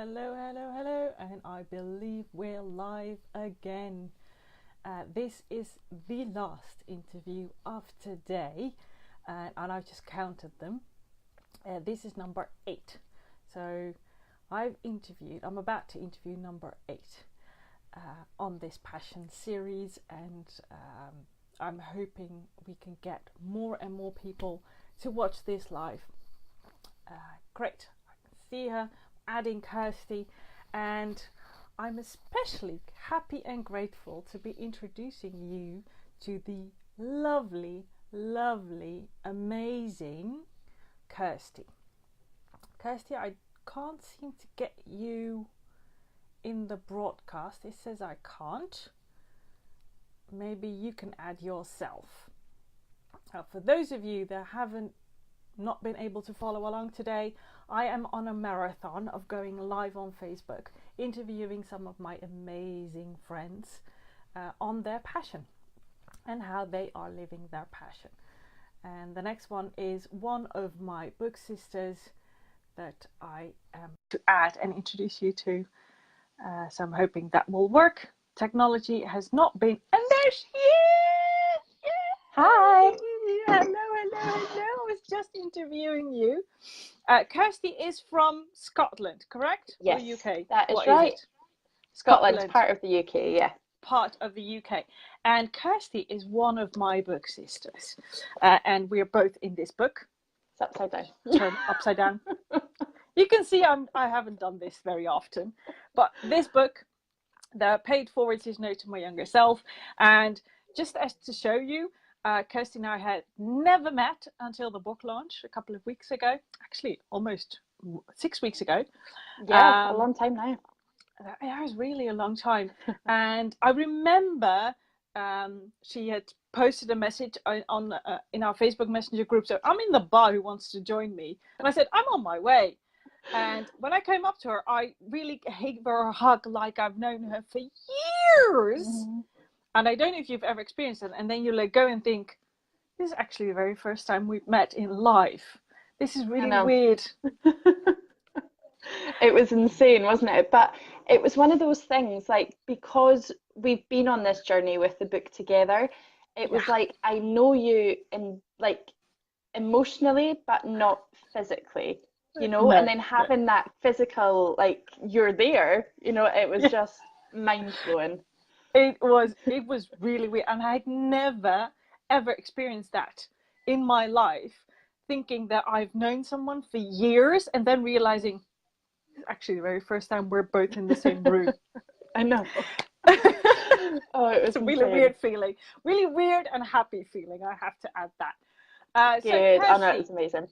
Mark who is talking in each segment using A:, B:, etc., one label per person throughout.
A: Hello, and I believe we're live again. This is the last interview of today, and I've just counted them. This is number 8. So I'm about to interview number 8 on this Passion series, and I'm hoping we can get more and more people to watch this live. Great, I can see her adding Kirsty, and I'm especially happy and grateful to be introducing you to the lovely, amazing Kirsty. Kirsty, I can't seem to get you in the broadcast. It says I can't. Maybe you can add yourself. For those of you that haven't not been able to follow along today, I am on a marathon of going live on Facebook, interviewing some of my amazing friends on their passion and how they are living their passion. And the next one is one of my book sisters that I am to add and introduce you to. So I'm hoping that will work. Technology has not been, and there she is! Yeah.
B: Hi!
A: Hello. I was just interviewing you. Kirsty is from Scotland, correct?
B: Yes,
A: or UK?
B: that is
A: What
B: right.
A: Is it?
B: Scotland's part of the UK, yeah.
A: Part of the UK. And Kirsty is one of my book sisters. And we're both in this book.
B: It's upside down.
A: Turn upside down. You can see I haven't done this very often. But this book, the paid forward is Note to My Younger Self. And just as to show you, Kirsty and I had never met until the book launch a couple of weeks ago. Actually, almost 6 weeks ago.
B: Yeah, a long time now.
A: It was really a long time. And I remember she had posted a message on in our Facebook Messenger group. So I'm in the bar, who wants to join me? And I said, I'm on my way. And when I came up to her, I really gave her a hug like I've known her for years. Mm-hmm. And I don't know if you've ever experienced it. And then you let go and think, this is actually the very first time we've met in life. This is really weird.
B: It was insane, wasn't it? But it was one of those things, like, because we've been on this journey with the book together, it was like, I know you in, like, emotionally, but not physically, you know? And then having that physical, like, you're there, you know, it was just mind-blowing.
A: It was really weird, and I'd never ever experienced that in my life, thinking that I've known someone for years and then realizing it's actually the very first time we're both in the same room.
B: I know. Oh, it was
A: a really weird feeling, really weird and happy feeling. I have to add that.
B: Good. So Kirsty, oh no, it was amazing.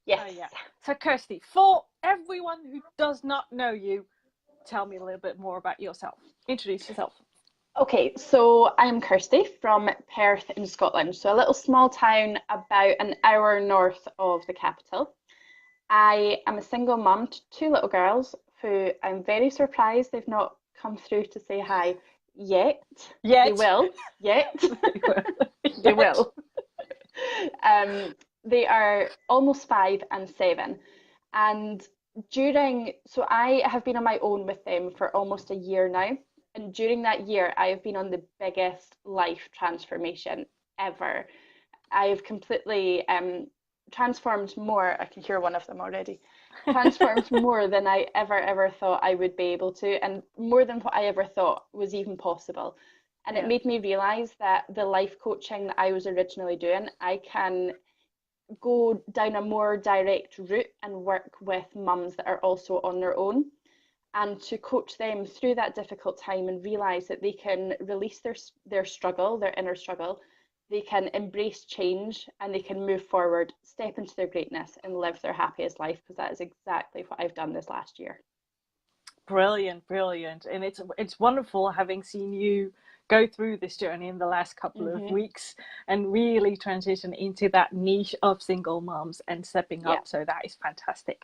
B: Yes.
A: Yeah. So Kirsty, for everyone who does not know you, tell me a little bit more about yourself. Introduce yourself.
B: Okay, so I'm Kirsty from Perth in Scotland, so a little small town about an hour north of the capital. I am a single mum to 2 little girls who I'm very surprised they've not come through to say hi yet. They will. They will. They are almost 5 and 7. And so I have been on my own with them for almost a year now. And during that year, I have been on the biggest life transformation ever. I have completely transformed more. I can hear one of them already. Transformed more than I ever thought I would be able to, and more than what I ever thought was even possible. And it made me realize that the life coaching that I was originally doing, I can go down a more direct route and work with mums that are also on their own, and to coach them through that difficult time and realize that they can release their struggle, their inner struggle. They can embrace change, and they can move forward, step into their greatness, and live their happiest life, because that is exactly what I've done this last year.
A: Brilliant. And it's wonderful having seen you go through this journey in the last couple of weeks and really transition into that niche of single moms and stepping up. So that is fantastic.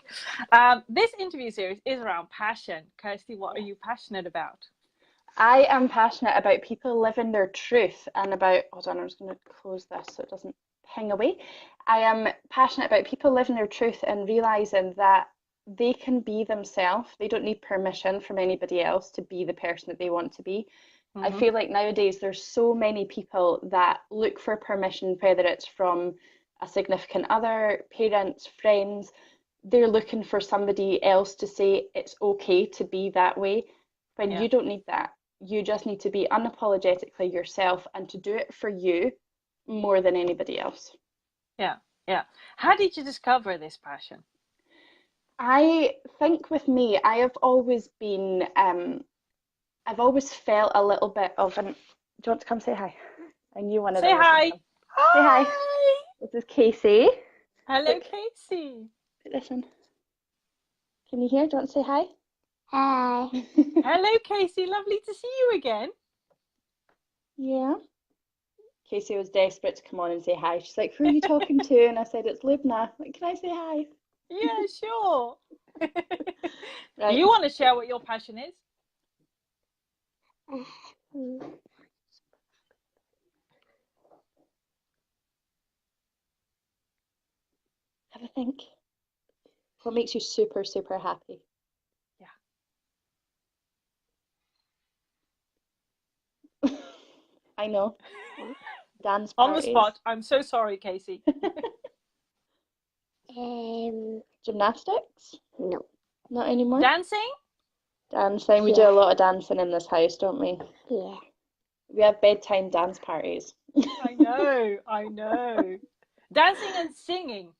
A: This interview series is around passion. Kirsty, what are you passionate about?
B: I am passionate about people living their truth and about, hold on, I'm just going to close this so it doesn't ping away. I am passionate about people living their truth and realizing that they can be themselves. They don't need permission from anybody else to be the person that they want to be. I
A: Mm-hmm.
B: feel like nowadays there's so many people that look for permission, whether it's from a significant other, parents, friends. They're looking for somebody else to say it's okay to be that way, when
A: Yeah.
B: you don't need that. You just need to be unapologetically yourself and to do it for you more than anybody else.
A: Yeah. Yeah. How did you discover this passion?
B: I think with me, I have always been, I've always felt a little bit of an. Do you want to come say hi? I knew one of
A: Say
B: them was going to
A: hi.
B: come. Say hi.
A: Hi.
B: This is Casey.
A: Hello,
B: Look,
A: Casey.
B: put this on. Can you hear? Do you want to say hi?
C: Hi.
A: Hello, Casey. Lovely to see you again.
B: Yeah. Casey was desperate to come on and say hi. She's like, who are you talking to? And I said, it's Lubna. Like, can I say hi?
A: Yeah, sure. Do
B: Right.
A: you want to share what your passion is?
B: Have a think. What makes you super, super happy?
A: Yeah.
B: I know. Dance
A: On the
B: parties.
A: spot. I'm so sorry, Casey.
B: Gymnastics?
C: No.
B: Not anymore?
A: Dancing?
B: Dancing. We do
C: Yeah.
B: a lot of dancing in this house, don't we?
C: Yeah.
B: We have bedtime dance parties.
A: I know. I know. Dancing and singing.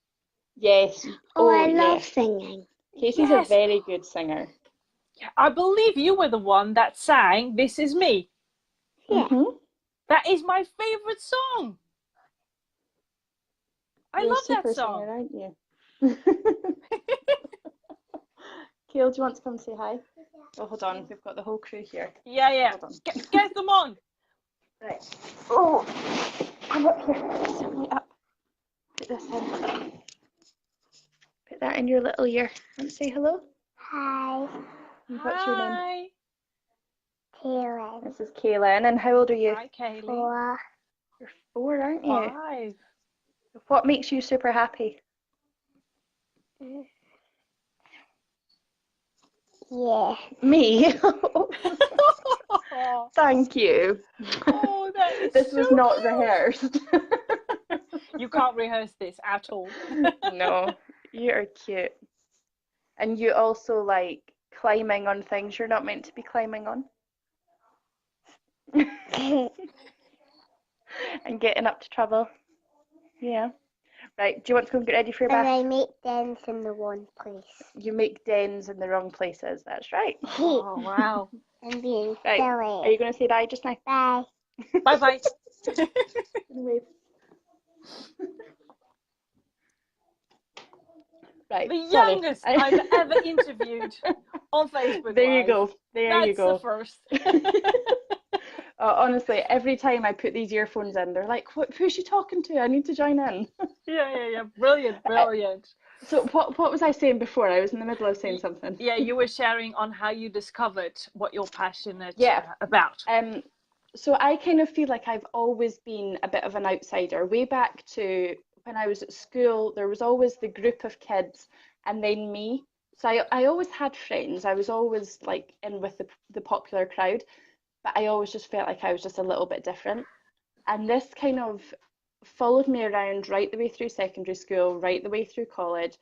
B: Yes.
C: Oh, I
B: yeah.
C: love singing.
B: Casey's
A: Yes.
B: a very good singer.
A: Yeah, I believe you were the one that sang This Is Me.
C: Yeah.
A: That is my favourite song. I
B: You're
A: love
B: a super
A: that song.
B: singer, aren't you? Kale, do you want to come say hi? Oh, hold on. We've got the whole crew here.
A: Yeah, yeah.
B: Hold on.
A: Get them on.
B: Right. Oh, come up here. Sit me up. Put this in. Put that in your little ear. Want to say hello?
C: Hi.
B: And what's your name?
A: Hi.
C: Kaylin.
B: This is Kaylin. And how old are you?
A: Hi, Kaylee.
C: 4.
B: You're 4, aren't you?
A: 5.
B: What makes you super happy?
C: Yeah.
B: Me?
A: Oh,
B: Thank you.
A: that is
B: This
A: so
B: was not
A: cute.
B: rehearsed.
A: You can't rehearse this at all.
B: No, you're cute. And you also like climbing on things you're not meant to be climbing on. And getting up to trouble. Yeah. Right, do you want to go and get ready for your
C: And
B: bath?
C: I make dance in the one place.
B: You make dens in the wrong places, that's right.
A: Oh, wow.
C: I'm being
B: Right, are
C: silly.
B: you going to say bye just now?
C: Bye.
A: Bye-bye.
B: Wave. Right,
A: The
B: sorry.
A: youngest I've ever interviewed on Facebook
B: There you
A: Live.
B: go. There you
A: That's
B: go.
A: the first.
B: Honestly, every time I put these earphones in, they're like, who's she talking to? I need to join in.
A: Yeah. Brilliant, brilliant.
B: So what was I saying before? I was in the middle of saying something.
A: Yeah, you were sharing on how you discovered what you're passionate
B: Yeah.
A: about.
B: So I kind of feel like I've always been a bit of an outsider. Way back to when I was at school, there was always the group of kids and then me. So I always had friends. I was always like in with the popular crowd, but I always just felt like I was just a little bit different. And this kind of followed me around right the way through secondary school, right the way through college.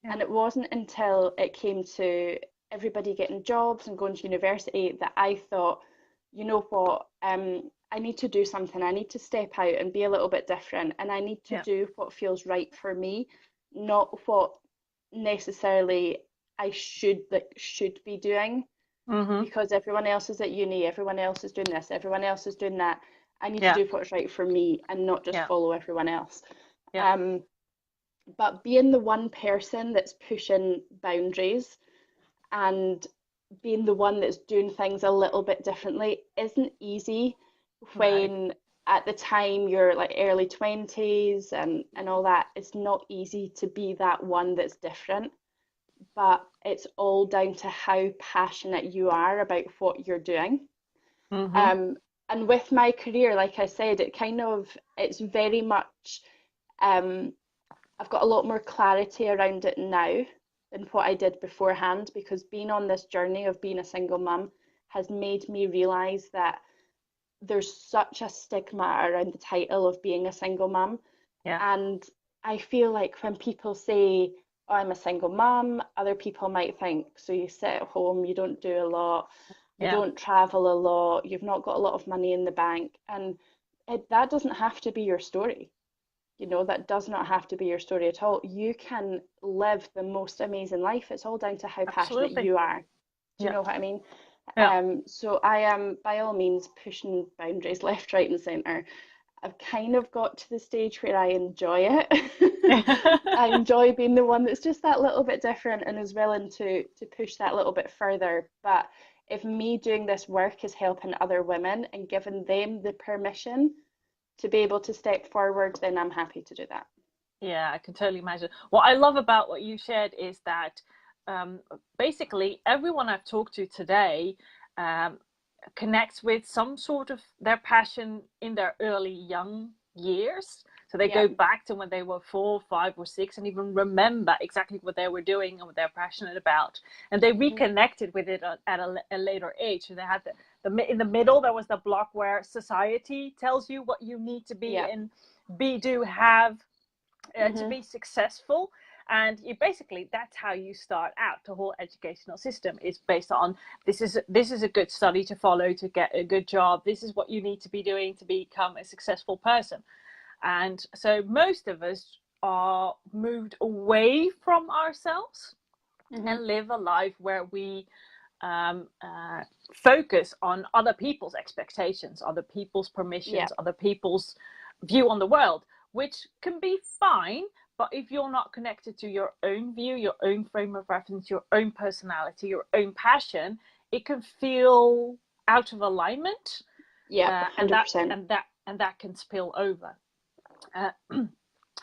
A: Yeah.
B: And it wasn't until it came to everybody getting jobs and going to university that I thought, you know what, I need to do something. I need to step out and be a little bit different. And I need to do what feels right for me, not what necessarily I should be doing. Because everyone else is at uni, everyone else is doing this, everyone else is doing that. I need to do what's right for me and not just follow everyone else. But being the one person that's pushing boundaries and being the one that's doing things a little bit differently isn't easy when at the time you're like early 20s and all that. It's not easy to be that one that's different, but it's all down to how passionate you are about what you're doing. And with my career, like I said, it's very much I've got a lot more clarity around it now than what I did beforehand, because being on this journey of being a single mum has made me realize that there's such a stigma around the title of being a single mum.
A: Yeah.
B: And I feel like when people say, oh, I'm a single mum, other people might think, so you sit at home, you don't do a lot, you
A: Yeah.
B: don't travel a lot, you've not got a lot of money in the bank. And that doesn't have to be your story. You know, that does not have to be your story at all. You can live the most amazing life. It's all down to how passionate
A: Absolutely.
B: you are. Do you
A: Yeah.
B: know what I mean?
A: Yeah.
B: So I am by all means pushing boundaries left, right, and centre. I've kind of got to the stage where I enjoy it. I enjoy being the one that's just that little bit different and is willing to push that little bit further. But if me doing this work is helping other women and giving them the permission to be able to step forward, then I'm happy to do that.
A: Yeah, I can totally imagine. What I love about what you shared is that basically everyone I've talked to today um, connects with some sort of their passion in their early young years. So they
B: Yeah.
A: go back to when they were 4, 5, or 6 and even remember exactly what they were doing and what they're passionate about. And they reconnected with it at a later age. So they had in the middle, there was the block where society tells you what you need to be
B: Yeah.
A: and be, do, have to be successful. And you basically, that's how you start out. The whole educational system is based on this is a good study to follow to get a good job. This is what you need to be doing to become a successful person. And so most of us are moved away from ourselves and live a life where we focus on other people's expectations, other people's permissions, other people's view on the world, which can be fine. But if you're not connected to your own view, your own frame of reference, your own personality, your own passion, it can feel out of alignment.
B: Yeah, 100%.
A: And that can spill over.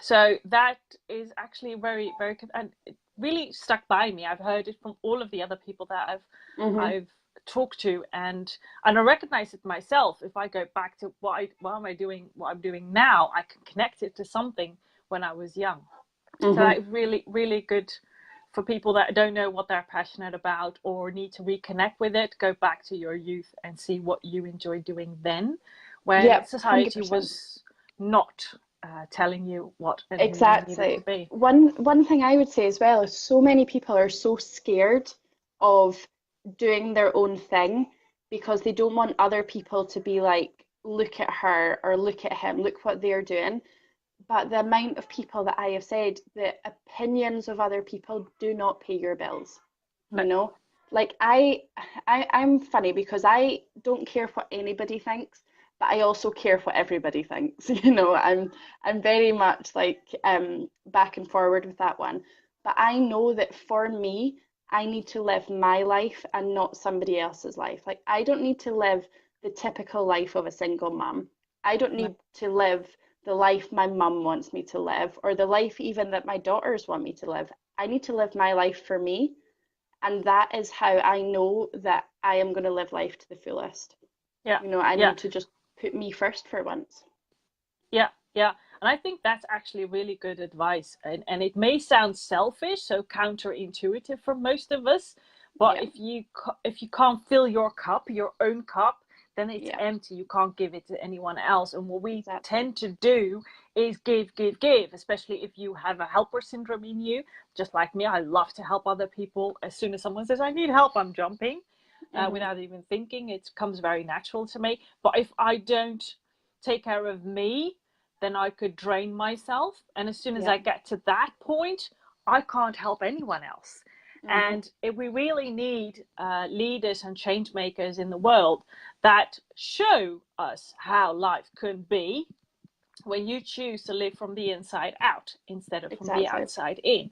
A: So that is actually very, very, and it really stuck by me. I've heard it from all of the other people that I've talked to, and I recognize it myself. If I go back to what I'm doing now, I can connect it to something when I was young. So that's really, really good for people that don't know what they're passionate about or need to reconnect with it. Go back to your youth and see what you enjoyed doing then, when society
B: 100%.
A: was not telling you what and who you
B: Exactly.
A: needed to be.
B: One thing I would say as well is so many people are so scared of doing their own thing because they don't want other people to be like, look at her or look at him, look what they're doing. But the amount of people that I have said, the opinions of other people do not pay your bills. You know, like I'm funny because I don't care what anybody thinks, but I also care what everybody thinks. You know, I'm very much like back and forward with that one. But I know that for me, I need to live my life and not somebody else's life. Like I don't need to live the typical life of a single mum. I don't need to live the life my mum wants me to live or the life even that my daughters want me to live. I need to live my life for me. And that is how I know that I am going to live life to the fullest.
A: Yeah.
B: You know, I need to just put me first for once.
A: Yeah. Yeah. And I think that's actually really good advice. And it may sound selfish, so counterintuitive for most of us. But if you can't fill your cup, your own cup, then it's empty. You can't give it to anyone else. And what we tend to do is give, especially if you have a helper syndrome in you. Just like me, I love to help other people. As soon as someone says, I need help, I'm jumping without even thinking. It comes very natural to me. But if I don't take care of me, then I could drain myself. And as soon as I get to that point, I can't help anyone else. And if we really need leaders and change makers in the world that show us how life could be when you choose to live from the inside out instead of from the outside in.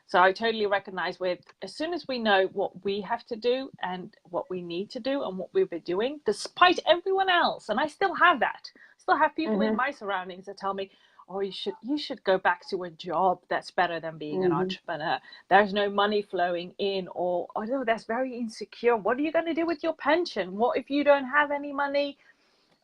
A: So I totally recognize as soon as we know what we have to do and what we need to do and what we've been doing, despite everyone else, and I still have that. I still have people in my surroundings that tell me, oh, you should go back to a job. That's better than being an entrepreneur. There's no money flowing in, or no, that's very insecure. What are you going to do with your pension? What if you don't have any money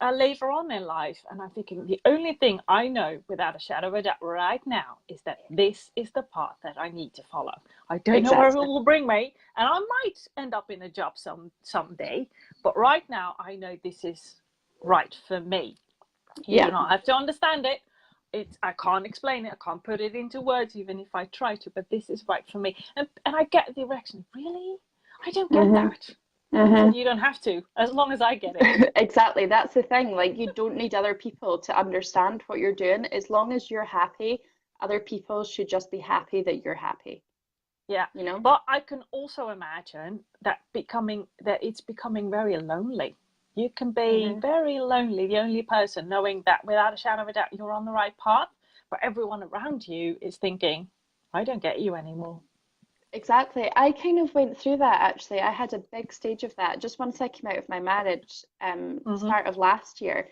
A: later on in life. And I'm thinking the only thing I know without a shadow of a doubt right now is that this is the path that I need to follow. I don't know where it
B: Exactly.
A: will bring me, and I might end up in a job someday, but right now I know this is right for me. You do
B: Yeah.
A: not have to understand it. I can't explain it. I can't put it into words, even if I try to. But this is right for me, and I get the reaction. Really, I don't get
B: Mhm.
A: that. So
B: Mhm.
A: you don't have to, as long as I get it.
B: Exactly. That's the thing. Like, you don't need other people to understand what you're doing. As long as you're happy, other people should just be happy that you're happy,
A: Yeah,
B: you know?
A: but I can also imagine that it's becoming very lonely. You can be
B: Hmm.
A: very lonely, the only person knowing that without a shadow of a doubt you're on the right path, but everyone around you is thinking, I don't get you anymore.
B: Exactly. I kind of went through that actually. I had a big stage of that just once I came out of my marriage,
A: Mm-hmm.
B: start of last year.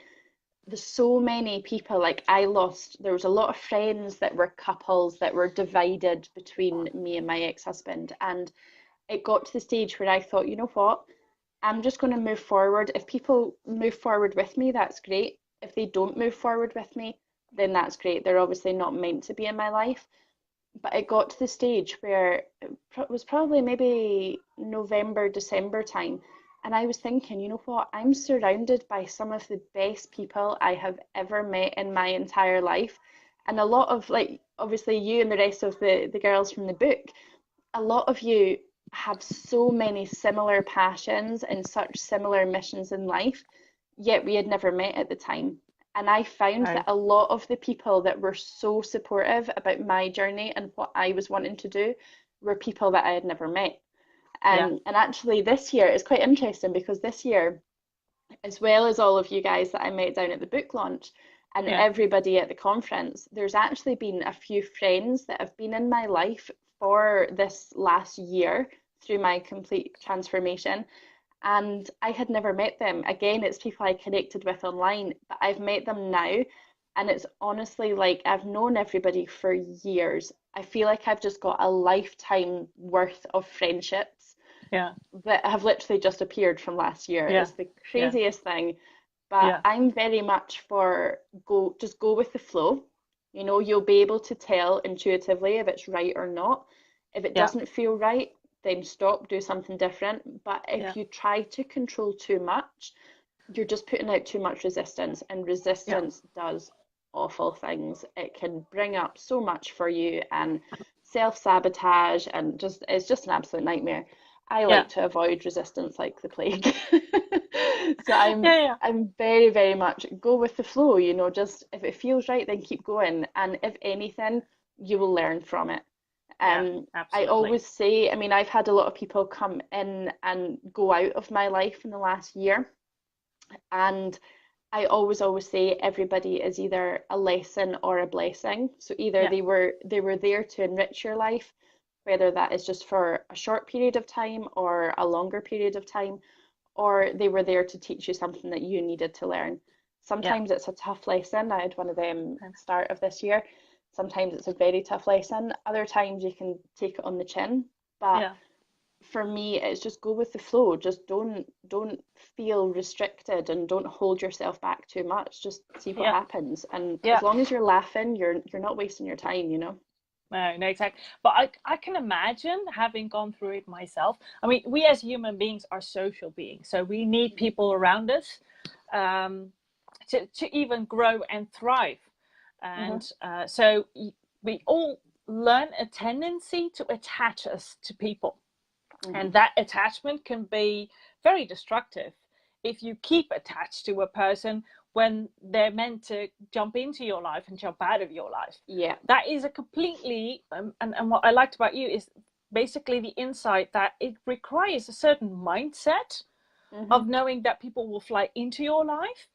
B: There's so many people, like there was a lot of friends that were couples that were divided between me and my ex-husband. And it got to the stage where I thought, you know what? I'm just going to move forward. If people move forward with me, that's great. If they don't move forward with me, then that's great. They're obviously not meant to be in my life. But it got to the stage where it was probably maybe November, December time. And I was thinking, you know what? I'm surrounded by some of the best people I have ever met in my entire life. And a lot of, like, obviously, you and the rest of the girls from the book, a lot of you have so many similar passions and such similar missions in life, yet we had never met at the time. And I found
A: Oh,
B: that a lot of the people that were so supportive about my journey and what I was wanting to do were people that I had never met.
A: yeah,
B: And actually, this year is quite interesting because this year, as well as all of you guys that I met down at the book launch and
A: yeah,
B: everybody at the conference, there's actually been a few friends that have been in my life for this last year through my complete transformation. And I had never met them. Again, it's people I connected with online, but I've met them now. And it's honestly like I've known everybody for years. I feel like I've just got a lifetime worth of friendships
A: yeah,
B: that have literally just appeared from last year.
A: yeah,
B: It's the
A: yeah,
B: craziest thing. But
A: yeah,
B: I'm very much for just go with the flow. You know, you'll be able to tell intuitively if it's right or not. If it
A: yeah,
B: doesn't feel right, then stop, do something different. But
A: yeah,
B: if you try to control too much, you're just putting out too much resistance, and
A: yeah,
B: resistance does awful things. It can bring up so much for you and self-sabotage, and just it's just an absolute nightmare. I
A: yeah,
B: like to avoid resistance like the plague. So
A: yeah, yeah,
B: I'm very, very much go with the flow, you know, just if it feels right, then keep going. And if anything, you will learn from it.
A: yeah,
B: I
A: absolutely.
B: always say, I mean, I've had a lot of people come in and go out of my life in the last year. And I always say everybody is either a lesson or a blessing. So either
A: Yeah,
B: they were there to enrich your life, whether that is just for a short period of time or a longer period of time, or they were there to teach you something that you needed to learn.
A: yeah,
B: Sometimes it's a tough lesson. I had one of them start of this year. Sometimes it's a very tough lesson. Other times you can take it on the chin. But
A: yeah,
B: for me, it's just go with the flow. Just don't feel restricted and don't hold yourself back too much. Just see what
A: yeah,
B: happens. And as
A: yeah.
B: long as you're laughing, you're not wasting your time, you know?
A: No, no, exactly. But I can imagine having gone through it myself. I mean, we as human beings are social beings, so we need
B: Hmm.
A: people around us um, to even grow and thrive.
B: Hmm.
A: And so we all learn a tendency to attach us to people.
B: Hmm.
A: And that attachment can be very destructive if you keep attached to a person when they're meant to jump into your life and jump out of your life.
B: Yeah.
A: That is a completely, and what I liked about you is basically the insight that it requires a certain mindset
B: Hmm.
A: of knowing that people will fly into your life.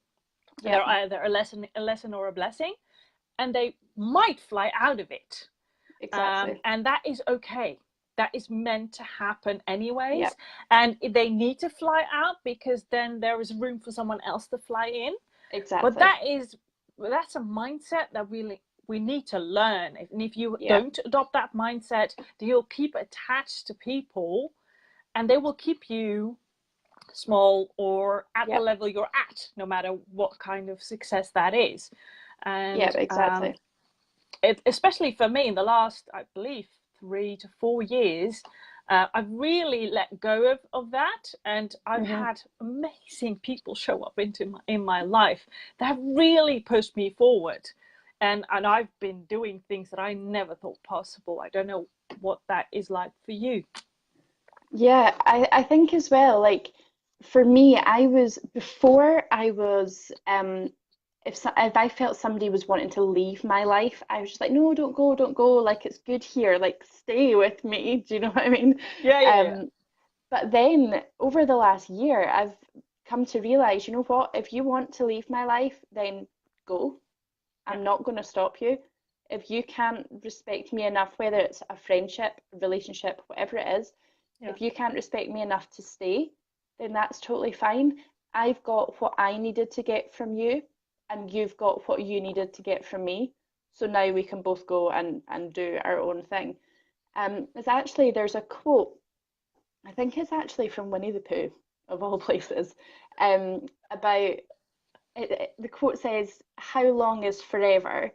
B: Yeah.
A: They're either a lesson or a blessing, and they might fly out of it.
B: Exactly.
A: And that is okay. That is meant to happen
B: Yeah.
A: anyways. And they need to fly out because then there is room for someone else to fly in. But
B: Exactly.
A: that's a mindset that we need to learn. And if you
B: Yeah.
A: don't adopt that mindset, you'll keep attached to people and they will keep you small or at the
B: Yep.
A: level you're at, no matter what kind of success that is.
B: Yep,
A: And
B: exactly.
A: especially for me in the last, I believe, 3 to 4 years, I've really let go of that, and I've
B: Hmm.
A: had amazing people show up in my life that have really pushed me forward, and I've been doing things that I never thought possible. I don't know what that is like for you.
B: Yeah, I think as well, like for me, I was before I was if I felt somebody was wanting to leave my life, I was just like, no, don't go, don't go. Like it's good here. Like stay with me. Do you know what I mean?
A: Yeah, yeah, yeah,
B: Um, but then over the last year, I've come to realize, you know what? If you want to leave my life, then go.
A: yeah,
B: I'm not going to stop you. If you can't respect me enough, whether it's a friendship, relationship, whatever it is,
A: yeah,
B: if you can't respect me enough to stay, then that's totally fine. I've got what I needed to get from you, and you've got what you needed to get from me. So now we can both go and do our own thing. There's a quote, I think it's actually from Winnie the Pooh, of all places, about the quote says, "How long is forever?"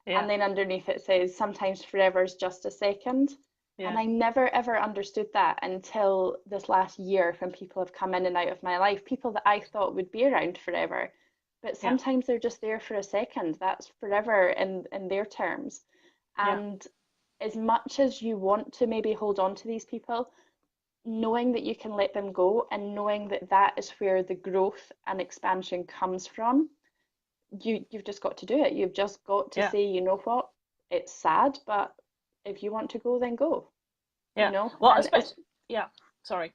A: yeah,
B: And then underneath it says, "Sometimes forever is just a second." And
A: yeah,
B: I never ever understood that until this last year when people have come in and out of my life, people that I thought would be around forever. But
A: yeah,
B: sometimes they're just there for a second. That's forever in their terms.
A: yeah,
B: And as much as you want to maybe hold on to these people, knowing that you can let them go and knowing that that is where the growth and expansion comes from, you've just got to do it. You've just got to
A: yeah,
B: say, you know what, it's sad, but if you want to go, then go, you
A: yeah.
B: know?
A: Well,
B: And as
A: especially, yeah. Sorry.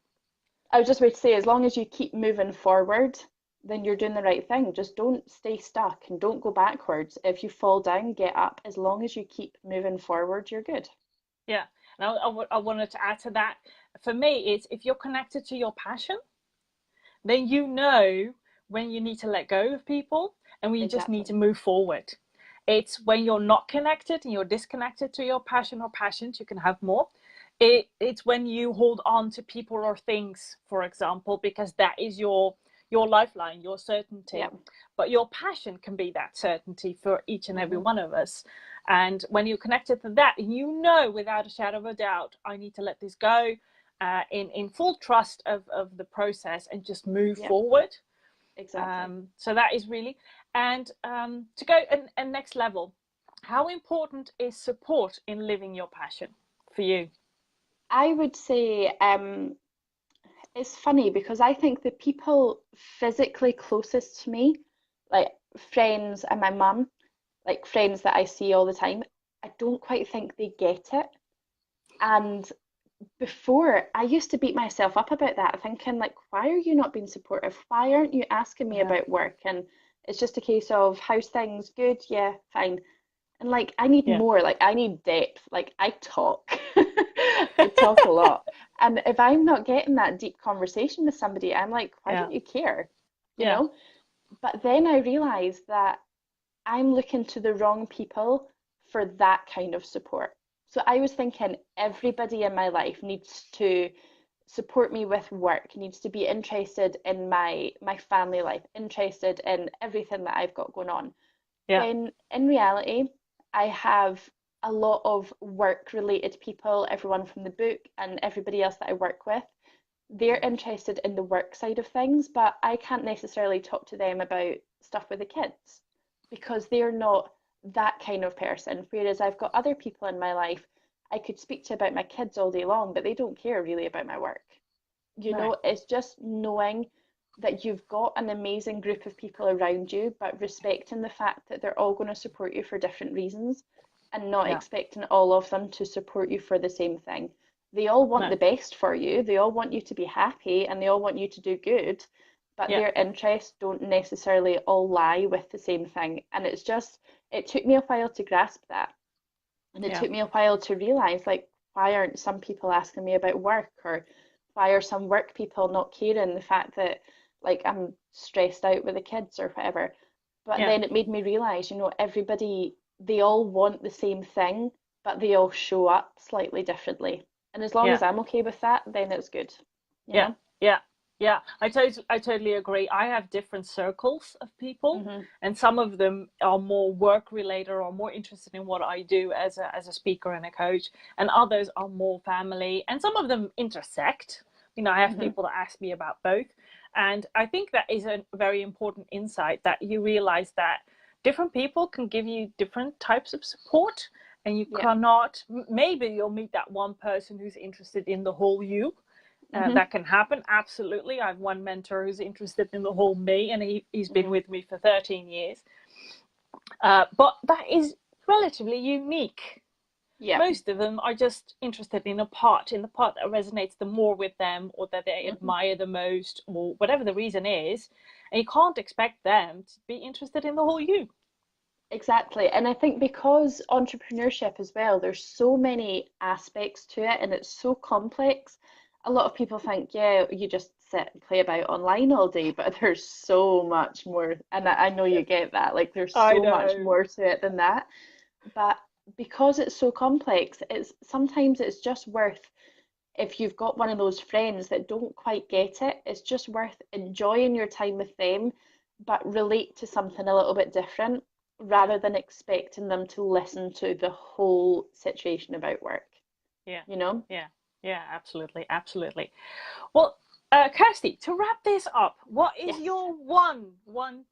B: I was just about to say, as long as you keep moving forward, then you're doing the right thing. Just don't stay stuck and don't go backwards. If you fall down, get up. As long as you keep moving forward, you're good.
A: Yeah. And I wanted to add to that. For me, it's if you're connected to your passion, then you know when you need to let go of people and when you just need
B: Exactly.
A: to move forward. It's when you're not connected and you're disconnected to your passion or passions, you can have more. It's when you hold on to people or things, for example, because that is your lifeline, your certainty.
B: Yeah.
A: But your passion can be that certainty for each and every
B: Hmm.
A: one of us. And when you're connected to that, you know without a shadow of a doubt, I need to let this go, in full trust of the process and just move
B: Yeah,
A: forward.
B: exactly.
A: So that is really, and to go and next level, how important is support in living your passion for you?
B: I would say it's funny because I think the people physically closest to me, like friends and my mum, like friends that I see all the time, I don't quite think they get it. And before, I used to beat myself up about that, thinking like, why are you not being supportive? Why aren't you asking me
A: Yeah,
B: about work? And it's just a case of how's things? Good, yeah, fine. And like I need
A: yeah,
B: more, like I need depth. Like I talk. I talk a lot. And if I'm not getting that deep conversation with somebody, I'm like, why
A: yeah,
B: don't you care? You
A: yeah,
B: know? But then I realized that I'm looking to the wrong people for that kind of support. So I was thinking everybody in my life needs to support me with work, needs to be interested in my family life, interested in everything that I've got going on.
A: yeah,
B: When in reality, I have a lot of work related people, everyone from the book and everybody else that I work with. They're interested in the work side of things, but I can't necessarily talk to them about stuff with the kids because they're not that kind of person. Whereas I've got other people in my life I could speak to about my kids all day long, but they don't care really about my work. You
A: right,
B: know, it's just knowing that you've got an amazing group of people around you, but respecting the fact that they're all going to support you for different reasons and not
A: yeah,
B: expecting all of them to support you for the same thing. They all want
A: no,
B: the best for you, they all want you to be happy, and they all want you to do good, but
A: yeah,
B: their interests don't necessarily all lie with the same thing. And it's just, it took me a while to grasp that. And it
A: yeah,
B: took me a while to realize, like, why aren't some people asking me about work? Or why are some work people not caring the fact that, like, I'm stressed out with the kids or whatever? But
A: yeah,
B: then it made me realize, you know, everybody, they all want the same thing, but they all show up slightly differently. And as long
A: yeah,
B: as I'm okay with that, then it's good, you
A: yeah,
B: know?
A: yeah. Yeah, I totally agree. I have different circles of people,
B: Hmm.
A: and some of them are more work related or more interested in what I do as a speaker and a coach, and others are more family, and some of them intersect. You know, I have
B: Hmm.
A: people that ask me about both, and I think that is a very important insight, that you realize that different people can give you different types of support, and you
B: Yeah.
A: cannot. Maybe you'll meet that one person who's interested in the whole you.
B: Hmm.
A: That can happen, absolutely. I have one mentor who's interested in the whole me, and he's been
B: Hmm.
A: with me for 13 years. But that is relatively unique.
B: Yeah.
A: Most of them are just interested in the part that resonates the more with them, or that they
B: Hmm.
A: admire the most, or whatever the reason is. And you can't expect them to be interested in the whole you.
B: Exactly. And I think because entrepreneurship as well, there's so many aspects to it and it's so complex. A lot of people think, yeah, you just sit and play about online all day, but there's so much more. And I know you get that. Like there's
A: I
B: so much
A: know.
B: more to it than that. But because it's so complex, it's sometimes it's just worth, if you've got one of those friends that don't quite get it, it's just worth enjoying your time with them, but relate to something a little bit different
A: Yeah,
B: rather than expecting them to listen to the whole situation about work,
A: yeah,
B: you know?
A: yeah, yeah, absolutely, absolutely. Well, Kirsty, to wrap this up, what is
B: Yes.
A: your one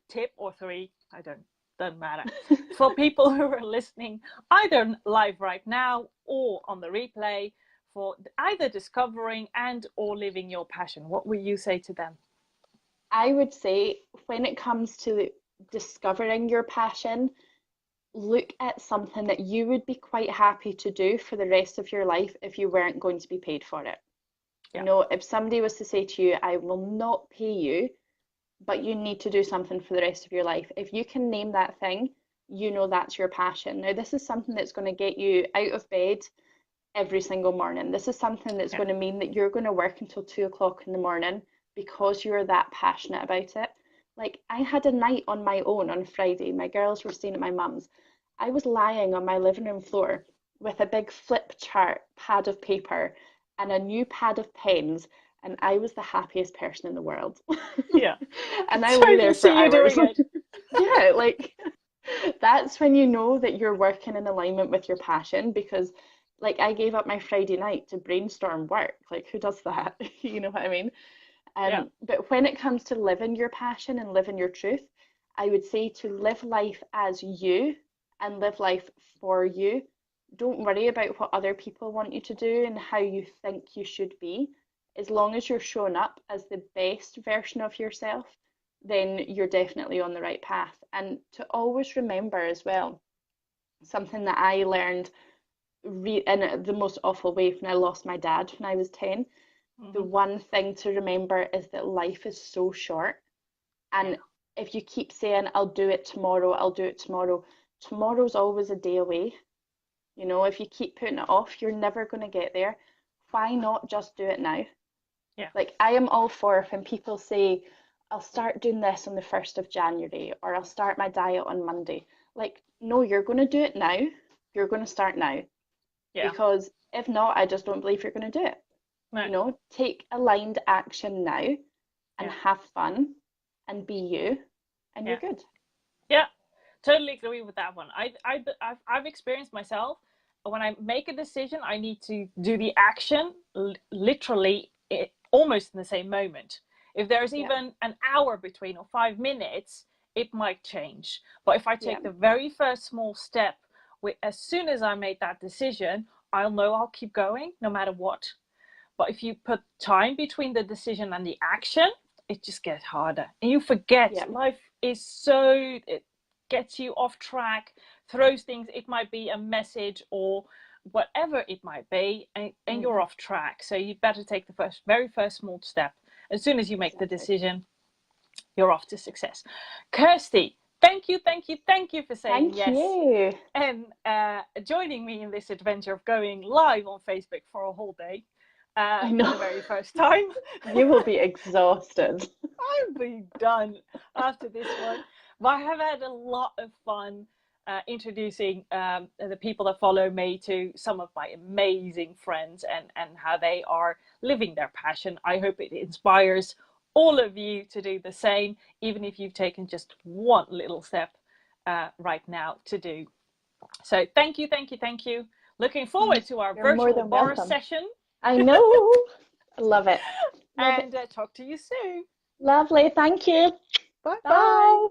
A: tip, or three? I don't doesn't matter, for people who are listening either live right now or on the replay, for either discovering and or living your passion. What will you say to them?
B: I would say when it comes to discovering your passion, look at something that you would be quite happy to do for the rest of your life if you weren't going to be paid for it. You
A: Yeah,
B: know, if somebody was to say to you, I will not pay you, but you need to do something for the rest of your life, if you can name that thing, you know that's your passion. Now, this is something that's going to get you out of bed every single morning. This is something that's
A: yeah,
B: going to mean that you're going to work until 2 o'clock in the morning because you're that passionate about it. Like, I had a night on my own on Friday. My girls were staying at my mum's. I was lying on my living room floor with a big flip chart pad of paper and a new pad of pens, and I was the happiest person in the world.
A: yeah.
B: And I lay
A: Totally
B: there for
A: see you
B: hours.
A: doing it.
B: Yeah, like that's when you know that you're working in alignment with your passion because like I gave up my Friday night to brainstorm work. Like who does that? You know what I mean?
A: Yeah,
B: But when it comes to living your passion and living your truth, I would say to live life as you and live life for you. Don't worry about what other people want you to do and how you think you should be. As long as you're showing up as the best version of yourself, then you're definitely on the right path. And to always remember as well, something that I learned in the most awful way when I lost my dad when I was 10. The
A: hmm,
B: one thing to remember is that life is so short.
A: yeah,
B: And if you keep saying, I'll do it tomorrow, I'll do it tomorrow, tomorrow's always a day away. You know, if you keep putting it off, you're never going to get there. Why not just do it now?
A: yeah,
B: Like, I am all for when people say, I'll start doing this on the 1st of January or I'll start my diet on Monday. Like, no, you're going to do it now. You're going to start now.
A: yeah.
B: Because if not, I just don't believe you're going to do it.
A: No,
B: You know, take aligned action now and
A: yeah,
B: have fun and be you, and you're
A: yeah.
B: good.
A: Yeah, totally agree with that one. I've experienced myself. When I make a decision, I need to do the action literally almost in the same moment. If there's
B: Yeah,
A: even an hour between or 5 minutes, it might change. But if I
B: yeah,
A: take the very first small step, as soon as I made that decision, I'll know I'll keep going no matter what. But if you put time between the decision and the action, it just gets harder. And you forget
B: yeah.
A: life is so, it gets you off track, throws things, it might be a message or whatever it might be, and you're
B: Hmm.
A: off track. So you better take the very first small step. As soon as you make the
B: Exactly.
A: decision, you're off to success. Kirsty, thank you, thank you, thank you for saying
B: Thank
A: yes
B: you.
A: and joining me in this adventure of going live on Facebook for a whole day
B: I
A: for
B: know.
A: the very first time.
B: You will be exhausted.
A: I'll be done after this one. But I have had a lot of fun. introducing the people that follow me to some of my amazing friends and how they are living their passion. I hope it inspires all of you to do the same, even if you've taken just one little step right now to do. So thank you, thank you, thank you. Looking forward to our
B: You're more
A: virtual
B: than
A: bar
B: welcome.
A: session.
B: I know. I love it.
A: And talk to you soon.
B: Lovely. Thank you.
A: Bye.
B: Bye.